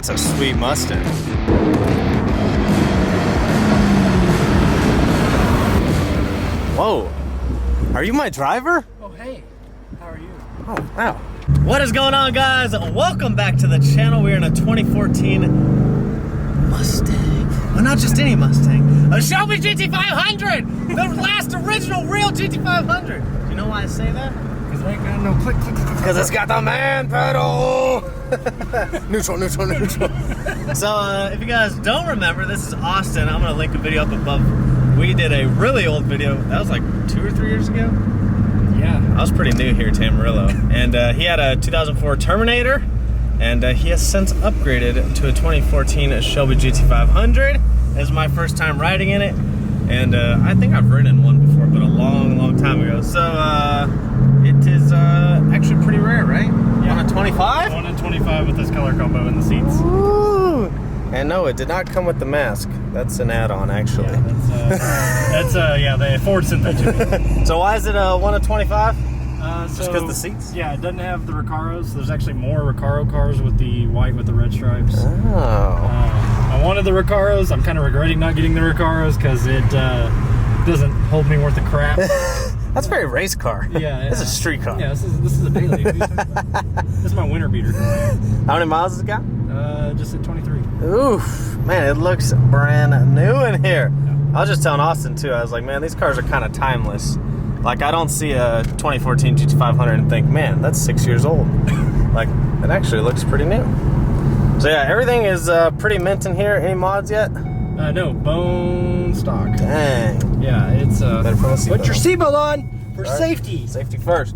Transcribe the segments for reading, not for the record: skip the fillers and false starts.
That's a sweet Mustang. Whoa. Are you my driver? Oh, hey. How are you? Oh, wow. What is going on, guys? Welcome back to the channel. We're in a 2014 Mustang. Well, not just any Mustang. A Shelby GT500! The last original real GT500. Do you know why I say that? Because I ain't got no click. Because it's got the man pedal! Neutral. So, if you guys don't remember, this is Austin. I'm going to link a video up above. We did a really old video. That was like 2 or 3 years ago. Yeah. I was pretty new here at Amarillo. And he had a 2004 Terminator. And he has since upgraded to a 2014 Shelby GT500. This is my first time riding in it. And I think I've ridden one before, but a long time ago. So it is actually pretty rare, right? Yeah. 1 in 25? 1 in 25 with this color combo in the seats. Ooh. And no, it did not come with the mask. That's an add-on, actually. Yeah, they Ford sent that to me. So why is it 1 in 25? Just because the seats? Yeah, it doesn't have the Recaros. There's actually more Recaro cars with the white with the red stripes. Oh. I wanted the Recaros. I'm kind of regretting not getting the Recaros because it doesn't hold me worth a crap. That's a very race car. Yeah. This is a street car. Yeah, this is a Bailey. This is my winter beater. How many miles has it got? Just at 23. Oof, man, it looks brand new in here. I was just telling Austin too, I was like, man, these cars are kind of timeless. Like, I don't see a 2014 GT500 and think, man, that's 6 years old. Like, it actually looks pretty new. So yeah, everything is pretty mint in here. Any mods yet? No, bone stock. Dang. Yeah, it's Better put your seatbelt on for safety. Safety first.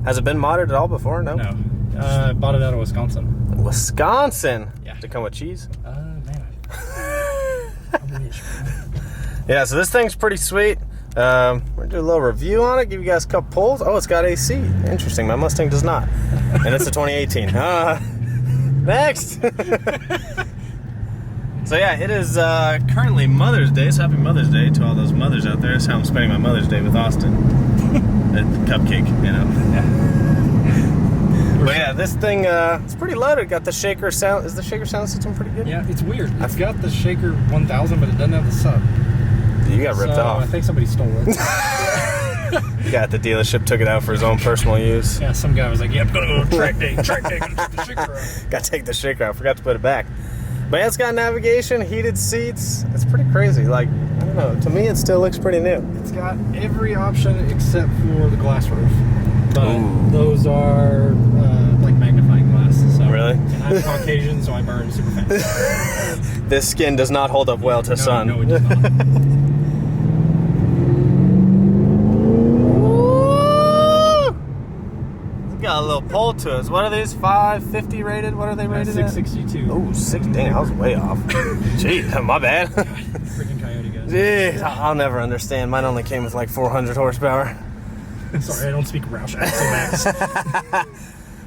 Has it been modded at all before? No? No. I bought it out of Wisconsin. Wisconsin? Yeah. To come with cheese? Man. I wish, man. Yeah, so this thing's pretty sweet. We're gonna do a little review on it, give you guys a couple pulls. Oh, it's got AC. Interesting, my Mustang does not. And it's a 2018. Next! So yeah, it is currently Mother's Day, so happy Mother's Day to all those mothers out there. That's how I'm spending my Mother's Day with Austin. A cupcake, you know. Yeah. But yeah, this thing, it's pretty loaded. Got the shaker sound. Is the shaker sound system pretty good? Yeah, it's weird. It's got the Shaker 1000, but it doesn't have the sub. You got ripped off. I think somebody stole it. Yeah, at the dealership, took it out for his own personal use. Yeah, some guy was like, yeah, I'm gonna go to track day, gonna take the shaker out. Got to take the shaker out, forgot to put it back. But yeah, it's got navigation, heated seats. It's pretty crazy. Like, I don't know, to me it still looks pretty new. It's got every option except for the glass roof. But Ooh. those are like magnifying glass. So. Really? And I'm Caucasian, so I burn super fast. This skin does not hold up well to sun. No, it does not. Got a little pull to us. What are these? 550 rated? What are they rated 662. Oh, 6. Dang, I was way off. Gee, my bad. Freaking Coyote guys. Jeez, I'll never understand. Mine only came with like 400 horsepower. Sorry, I don't speak Roush. I say Max.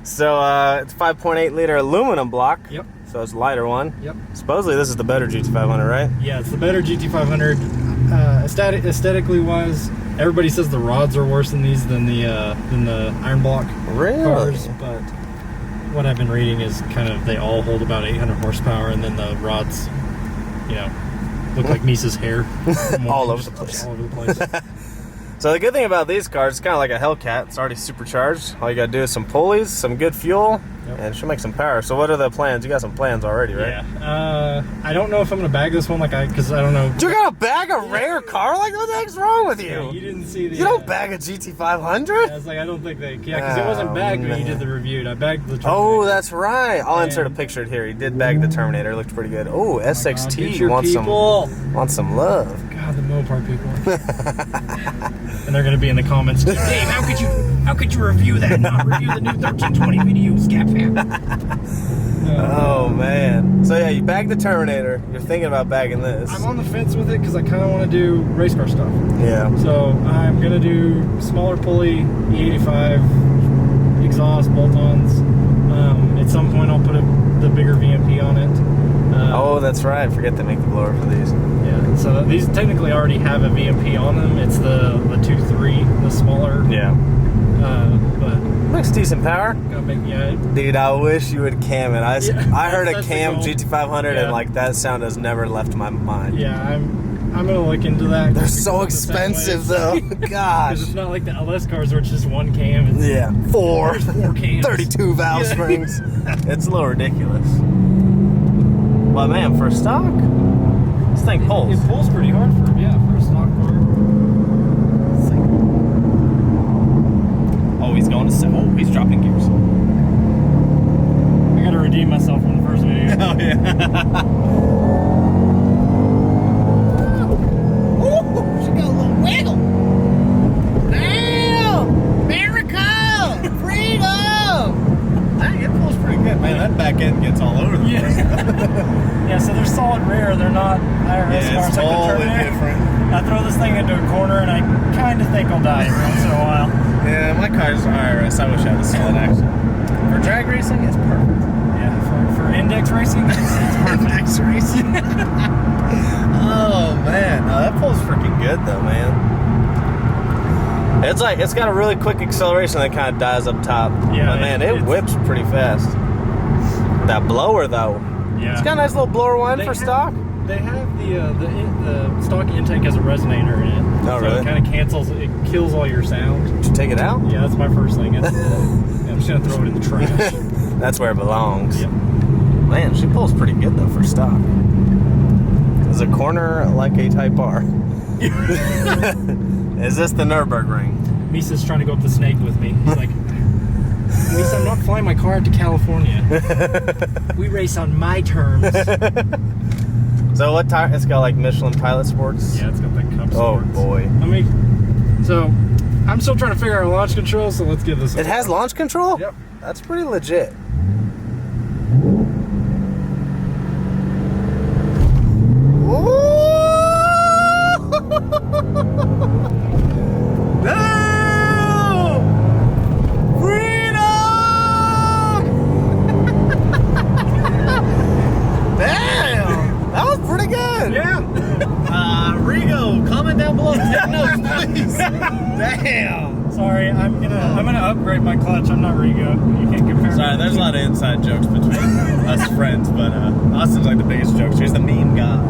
So it's 5.8 liter aluminum block. Yep. So it's a lighter one. Yep. Supposedly this is the better GT500, right? Yeah, it's the better GT500. Aesthetically wise, everybody says the rods are worse than these than the iron block cars, but what I've been reading is kind of they all hold about 800 horsepower, and then the rods, you know, look like Misa's hair. All over the place. All over the place. So the good thing about these cars, it's kind of like a Hellcat. It's already supercharged. All you got to do is some pulleys, some good fuel, and it should make some power. So what are the plans? You got some plans already, right? Yeah. I don't know if I'm going to bag this one because I don't know. You're going to bag a rare car? Like, what the heck's wrong with you? Yeah, you didn't see the... You don't bag a GT500? Yeah, I was like, I don't think they... Yeah, because it wasn't bagged when you did the review. I bagged the Terminator. Oh, that's right. I'll insert a picture here. He did bag the Terminator. It looked pretty good. Oh, SXT wants some love. God, the Mopar people. And they're going to be in the comments. Dave, how could you review that and not review the new 1320 video, Scat Fan? Oh man. So yeah, you bagged the Terminator. You're thinking about bagging this. I'm on the fence with it because I kind of want to do race car stuff. Yeah. So I'm going to do smaller pulley, E85, exhaust, bolt-ons. At some point I'll put the bigger VMP on it. Oh, that's right. I forget to make the blower for these. Yeah, so these technically already have a VMP on them. It's the 2.3, the smaller. Yeah. But Makes decent power. gotta make Dude, I wish you would cam it. I heard a that's the cam goal. GT500 and like that sound has never left my mind. Yeah, I'm gonna look into that. They're so expensive though. Gosh. Because it's not like the LS cars where it's just one cam. It's, Yeah, four cams. 32 valve springs. It's a little ridiculous. But man, for stock, this thing pulls. It pulls pretty hard for a stock car. Oh, he's going to oh, he's dropping gears. I gotta redeem myself from the first video. Oh yeah. Ooh, she got a little wiggle. Damn! America! Freedom! Dang, it pulls pretty good, man. That back end gets all over the place. Yeah, so they're solid rear. They're not IRS cars it's like the totally Terminator. different. I throw this thing into a corner and I kind of think I'll die every once in a while. Yeah, my car's IRS. I wish I had a solid action. For drag racing, it's perfect. Yeah, for index racing, it's perfect. Index racing. Oh man, no, that pulls freaking good though, man. It's like it's got a really quick acceleration that kind of dies up top. Yeah, but man, it whips pretty fast. That blower though, Yeah, it's got a nice little blower whine for stock. They have the stock intake has a resonator in it. Oh, so really? it kind of cancels. It kills all your sound. Did you take it out? Yeah, that's my first thing. I'm just gonna throw it in the trash. That's where it belongs. Yep. Man, she pulls pretty good though for stock. Is a corner like a Type R? Is this the Nürburgring? Misa's trying to go up the snake with me. He's like, Misa, I'm not flying my car out to California. We race on my terms. So what tire? It's got like Michelin Pilot Sports. Yeah, it's got that cup Oh sports. boy. So I'm still trying to figure out launch control. So let's give this. It has launch control? Yep. That's pretty legit. Damn! Freedom! Damn! That was pretty good. Yeah. Rigo, comment down below. Take notes, please. Damn. Sorry, I'm gonna upgrade my clutch. I'm not Rigo. You can't compare. Sorry, there's a lot of inside jokes between us friends, but Austin's like the biggest joke. He's the meme guy.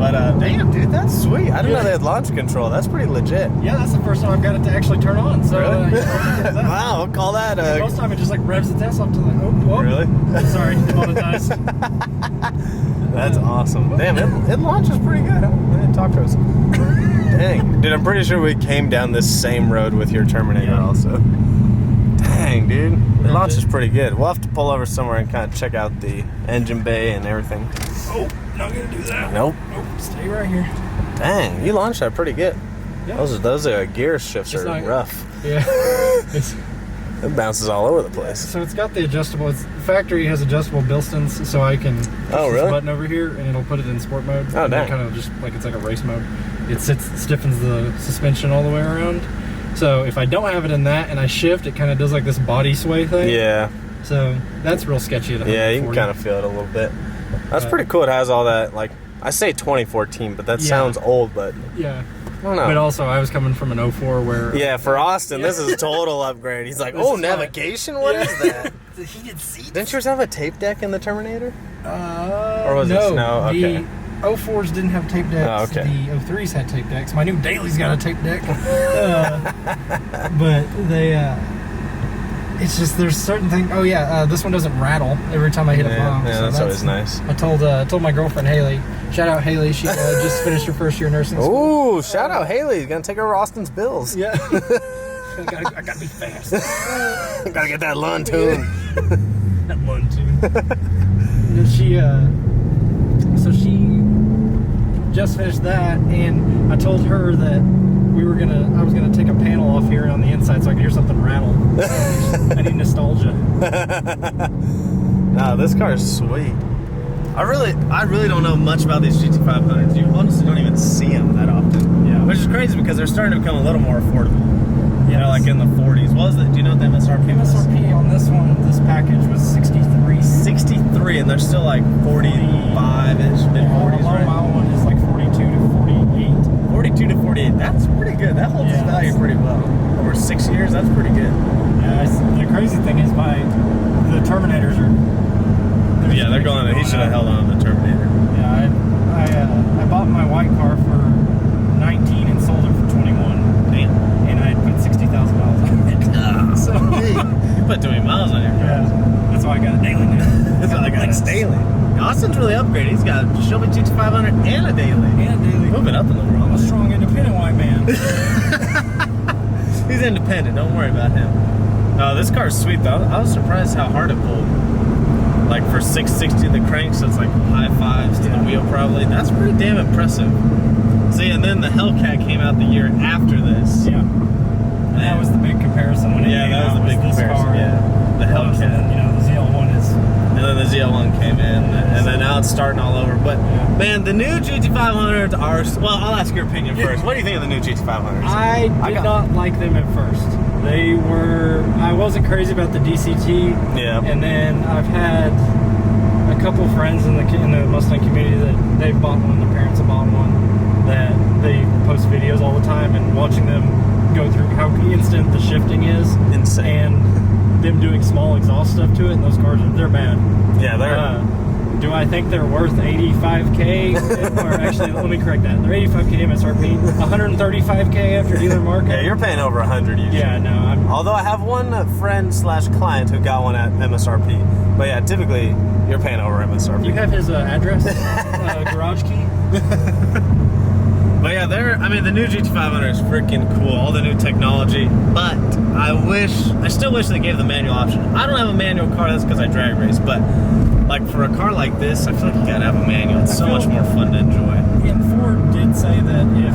But damn, dude, that's sweet. I didn't know they had launch control. That's pretty legit. Yeah, that's the first time I've got it to actually turn on. So Really? wow. Wow, call that Most time it just like revs the Tesla up to like, oh, whoa. Really? Sorry, demonetized. That's awesome. Damn, it launches pretty good. Huh? Talk to us. Dang. Dude, I'm pretty sure we came down this same road with your Terminator also. Dang, dude. It launches pretty good. We'll have to pull over somewhere and kind of check out the engine bay and everything. Oh, not gonna do that. Nope. Nope, stay right here. Dang, you launched that pretty good. Yeah. Those gear shifts It's are not- rough. Yeah. It bounces all over the place. So it's got the adjustable. The factory has adjustable pistons, so I can push Oh, this really? button over here, and it'll put it in sport mode. Oh, and dang. Kind of just like it's like a race mode. It stiffens the suspension all the way around. So if I don't have it in that and I shift, it kind of does like this body sway thing. Yeah. So that's real sketchy. At Yeah, you can 140. kind of feel it a little bit. That's pretty cool. It has all that, like, I say 2014, but that Yeah. sounds old, but Yeah. I don't know. But also, I was coming from an 04 where. Yeah, for Austin, this is a total upgrade. He's like, This oh, is navigation? What is that? The heated seats. Didn't yours have a tape deck in the Terminator? Or was it no, snow? Okay. The 04s didn't have tape decks. Oh, okay. The 03s had tape decks. My new Daily's got a tape deck. But they, it's just there's certain things. Oh yeah, this one doesn't rattle every time I hit a bump. Yeah, so that's always nice. I told my girlfriend Haley. Shout out Haley. She just finished her first year nursing school. Ooh, shout out Haley. He's going to take over Austin's bills. Yeah. I gotta be fast. Gotta get that Lund tune. That one too. She so she just finished that, and I told her that I was gonna take a panel off here on the inside so I could hear something rattle. I need nostalgia. Nah, this car is sweet. I really don't know much about these GT500s. You honestly don't even see them that often. Yeah. Which is crazy because they're starting to become a little more affordable. You know, Yes. like in the 40s. What was it? Do you know what the MSRP was? MSRP on this package was 63. 63, and they're still like 45-ish, mid-40s, The low right? mile one is like 42 to 48. 42 to 48. That's pretty good. That holds its Yeah. value pretty well. Over 6 years, that's pretty good. thing is, the Terminators are. Yeah, they're going. He should have held on to the Terminator. Yeah, I bought my white car for 19 and sold it for 21. Damn. And I had put 60,000 miles on it. So You put too many miles on your car. yeah, that's why I got a daily now. That's why I got a daily. Austin's really upgraded. He's got a Shelby GT500 and a daily. Moving up in the world. I'm a strong, independent white man. He's independent. Don't worry about him. No, this car's sweet though. I was surprised how hard it pulled. Like for 660 the crank, so it's like high fives to the wheel probably. That's pretty damn impressive. See, and then the Hellcat came out the year after this. Yeah. And that was the big comparison when it came that out. was the big comparison. Car. Yeah, the Hellcat. And then, the ZL1 is. And then the ZL1 came in, and then now it's starting all over. But man, the new GT500s are. Well, I'll ask your opinion first. What do you think of the new GT500s? I did not like them at first. They were. I wasn't crazy about the DCT. Yeah. And then I've had a couple friends in the Mustang community that they've bought one. Their parents have bought one. That they post videos all the time, and watching them go through how instant the shifting is, insane, and them doing small exhaust stuff to it, and those cars they're bad. Yeah, they're. Do I think they're worth 85K? Or actually, let me correct that. They're 85K MSRP, 135K after dealer market. Yeah, you're paying over 100 usually. Yeah, no. Although I have one friend/client who got one at MSRP, but yeah, typically you're paying over MSRP. You have his address, garage key. But yeah, the new GT500 is freaking cool. All the new technology, but I still wish they gave the manual option. I don't have a manual car, that's because I drag race, but like for a car like this, I feel like you gotta have a manual. It's so much more fun to enjoy. And Ford did say that if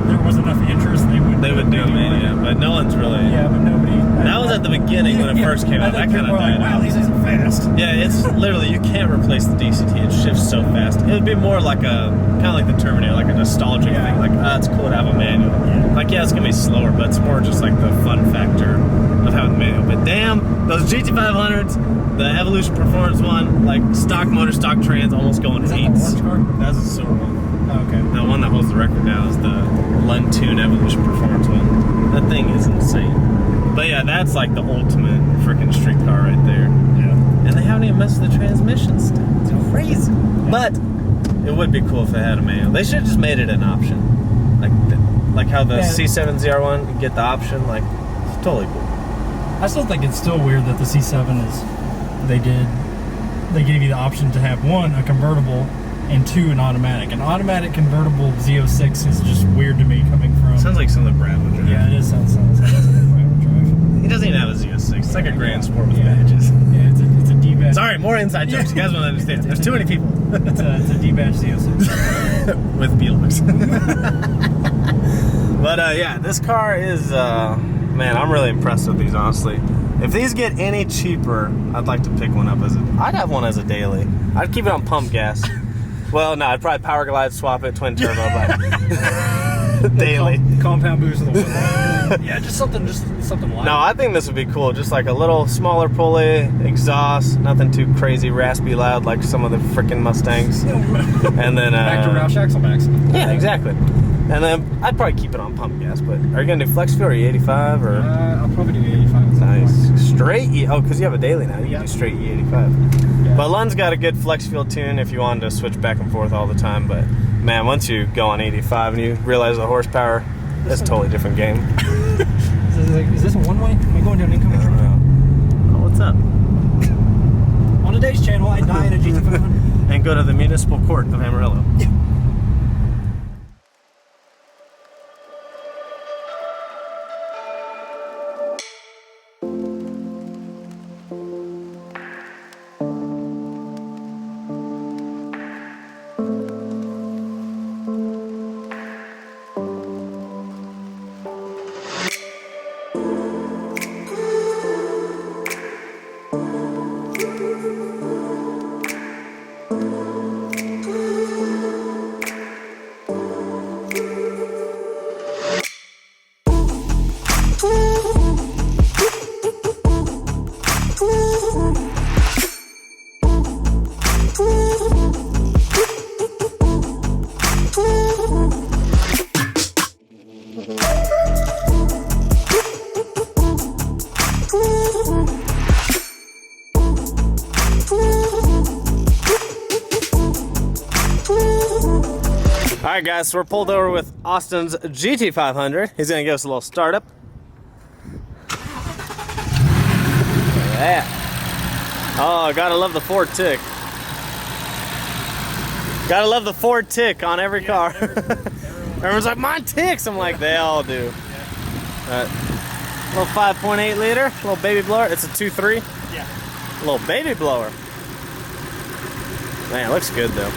there was enough interest, they would do a manual, but no one's really. Yeah, but nobody. That was at the beginning when it first came out. That kind of died out. Wow, these are fast. Yeah, it's literally, you can't replace the DCT. It shifts so fast. It would be more like kind of like the Terminator, like a nostalgic thing. Like, it's cool to have a manual. Yeah. Like, yeah, it's gonna be slower, but it's more just like the fun factor of having the manual. But damn, those GT500s, the Evolution Performance one, like stock motor, stock trans, almost going eights. That the orange car? That's a silver one. Oh, okay. The one that holds the record now is the Lund-Tune Evolution Performance one. That thing is insane. But yeah, that's like the ultimate freaking street car right there. Yeah. And they haven't even messed with the transmission still. It's crazy. But it would be cool if they had a manual. They should have just made it an option. Like how the C7ZR1, you get the option. Like, it's totally cool. I still think it's still weird that the C7 they gave you the option to have one, a convertible, and two, an automatic. An automatic convertible Z06 is just weird to me coming from. Sounds like something Brad would drive. Yeah, it is. Sounds like Brad would drive. He doesn't even have a Z06. It's like a Grand Sport with badges. Yeah, it's a D-badge. Sorry, more inside jokes. You guys won't understand. There's too many people. It's a D-badge Z06. With Beelers. But yeah, this car is, man, I'm really impressed with these, honestly. If these get any cheaper, I'd like to pick one up I'd have one as a daily. I'd keep it on pump gas. Well, no, I'd probably power glide, swap it, twin turbo, but daily. Compound boost of the wood. Yeah, just something light. No, I think this would be cool. Just like a little smaller pulley, exhaust, nothing too crazy, raspy loud like some of the freaking Mustangs. And then back to Roush axle-backs. Yeah, exactly. And then I'd probably keep it on pump gas. But are you gonna do flex fuel or E85 or? I'll probably do E85. Nice. Straight because you have a daily now. You can do straight E85. Yeah. But Lund's got a good flex fuel tune if you wanted to switch back and forth all the time. But man, once you go on 85 and you realize the horsepower, it's a totally different game. Is this a one-way? Am I going down incoming traffic? Oh, what's up? On today's channel, I die in a GT500. And go to the municipal court of Amarillo. Yeah. right, guys, so we're pulled over with Austin's GT500. He's gonna give us a little startup. Look at that. Oh, gotta love the Ford tick. Gotta love the Ford tick on every car. Everyone's like, mine ticks. I'm like, they all do. Little 5.8 liter, little baby blower. It's a 2.3. Yeah. Little baby blower. Man, it looks good though.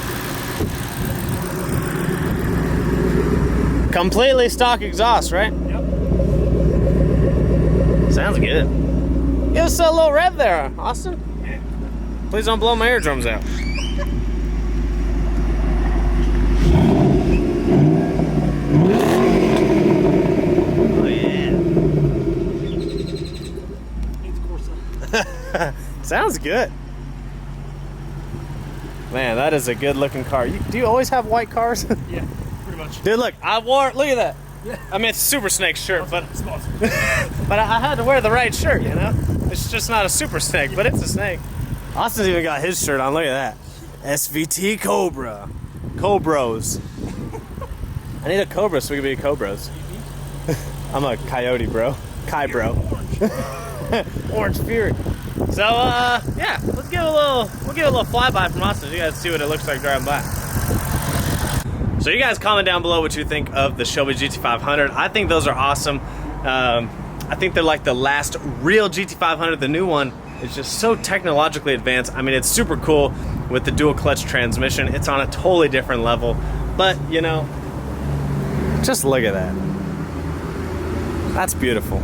Completely stock exhaust, right? Yep. Sounds good. Give us a little rev there, Austin. Please don't blow my eardrums out. Oh yeah. Sounds good. Man, that is a good looking car. Do you always have white cars? Yeah, pretty much. Dude, look, I wore, look at that. Yeah. I mean, it's a Super Snake shirt, but but I had to wear the right shirt, you know? It's just not a Super Snake, but it's a snake. Austin's even got his shirt on, look at that. SVT Cobra. Cobros. I need a Cobra so we can be Cobras. I'm a coyote, bro. Kai, bro. Orange Fury. So, yeah, we'll give a little flyby from Austin so you guys see what it looks like driving by. So you guys comment down below what you think of the Shelby GT500. I think those are awesome. I think they're like the last real GT500. The new one is just so technologically advanced. I mean, it's super cool with the dual clutch transmission. It's on a totally different level. But, you know, just look at that. That's beautiful.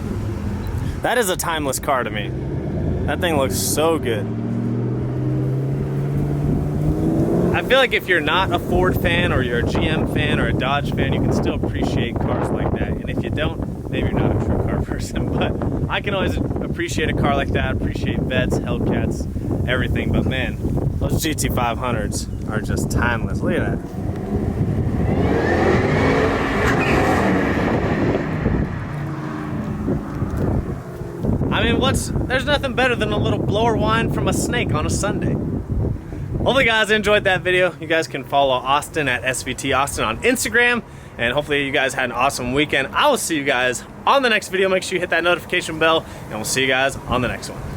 That is a timeless car to me. That thing looks so good. I feel like if you're not a Ford fan or you're a GM fan or a Dodge fan, you can still appreciate cars like that. And if you don't, maybe you're not a true car person. But I can always appreciate a car like that, appreciate Vets, Hellcats, everything. But man, those GT500s are just timeless. Look at that. I mean, there's nothing better than a little blower whine from a snake on a Sunday. Hopefully you guys enjoyed that video. You guys can follow Austin at SVT Austin on Instagram, and hopefully you guys had an awesome weekend. I will see you guys on the next video. Make sure you hit that notification bell, and we'll see you guys on the next one.